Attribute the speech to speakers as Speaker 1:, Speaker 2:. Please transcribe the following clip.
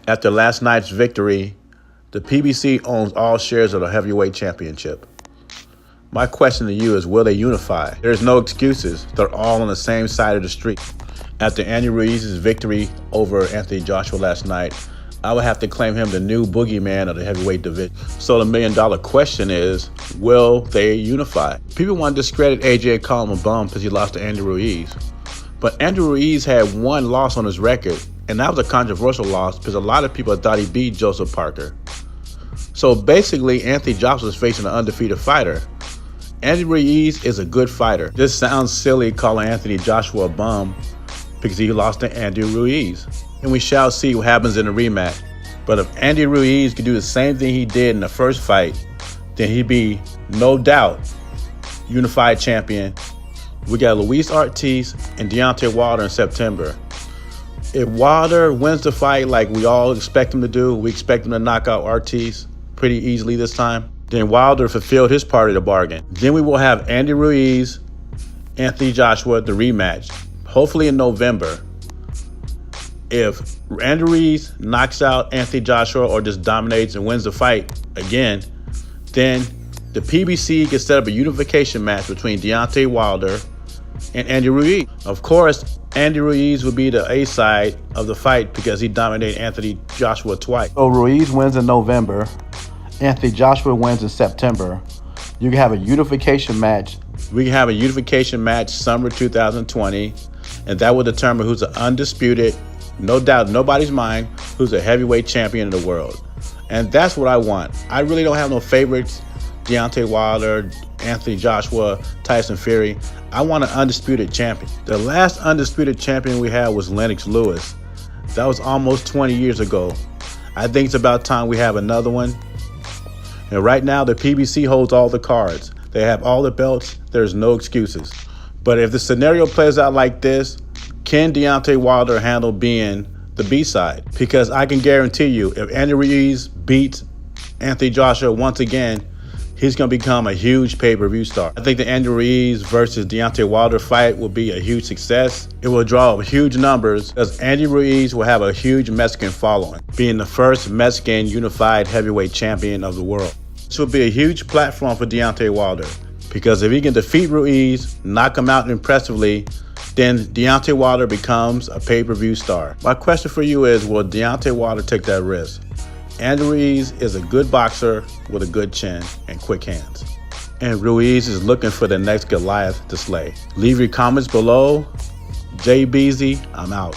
Speaker 1: After last night's victory, the PBC owns all shares of the heavyweight championship. My question to you is, will they unify? There's no excuses. They're all on the same side of the street. After Andy Ruiz's victory over Anthony Joshua last night, I would have to claim him the new boogeyman of the heavyweight division. So the million-dollar question is, will they unify? People want to discredit AJ and call him a bum because he lost to Andy Ruiz. But Andy Ruiz had one loss on his record, and that was a controversial loss because a lot of people thought he beat Joseph Parker. So basically, Anthony Joshua is facing an undefeated fighter. Andy Ruiz is a good fighter. This sounds silly calling Anthony Joshua a bum because he lost to Andy Ruiz. And we shall see what happens in the rematch. But if Andy Ruiz could do the same thing he did in the first fight, then he'd be, no doubt, unified champion. We got Luis Ortiz and Deontay Wilder in September. If Wilder wins the fight like we all expect him to do, we expect him to knock out Ortiz pretty easily this time, then Wilder fulfilled his part of the bargain. Then we will have Andy Ruiz, Anthony Joshua, the rematch, hopefully in November. If Andy Ruiz knocks out Anthony Joshua or just dominates and wins the fight again, then the PBC can set up a unification match between Deontay Wilder and Andy Ruiz. Of course, Andy Ruiz will be the A side of the fight because he dominated Anthony Joshua twice. So Ruiz wins in November. Anthony Joshua wins in September. You can have a unification match. We can have a unification match summer 2020, and that will determine who's the undisputed, no doubt in nobody's mind, who's a heavyweight champion in the world. And that's what I want. I really don't have no favorites. Deontay Wilder, Anthony Joshua, Tyson Fury. I want an undisputed champion. The last undisputed champion we had was Lennox Lewis. That was almost 20 years ago. I think it's about time we have another one. And right now, the PBC holds all the cards. They have all the belts. There's no excuses. But if the scenario plays out like this, can Deontay Wilder handle being the B-side? Because I can guarantee you, if Andy Ruiz beats Anthony Joshua once again, he's going to become a huge pay-per-view star. I think the Andy Ruiz versus Deontay Wilder fight will be a huge success. It will draw up huge numbers because Andy Ruiz will have a huge Mexican following, being the first Mexican unified heavyweight champion of the world. This will be a huge platform for Deontay Wilder because if he can defeat Ruiz, knock him out impressively, then Deontay Wilder becomes a pay-per-view star. My question for you is, will Deontay Wilder take that risk? Andy Ruiz is a good boxer with a good chin and quick hands. And Ruiz is looking for the next Goliath to slay. Leave your comments below. Jay Beezy, I'm out.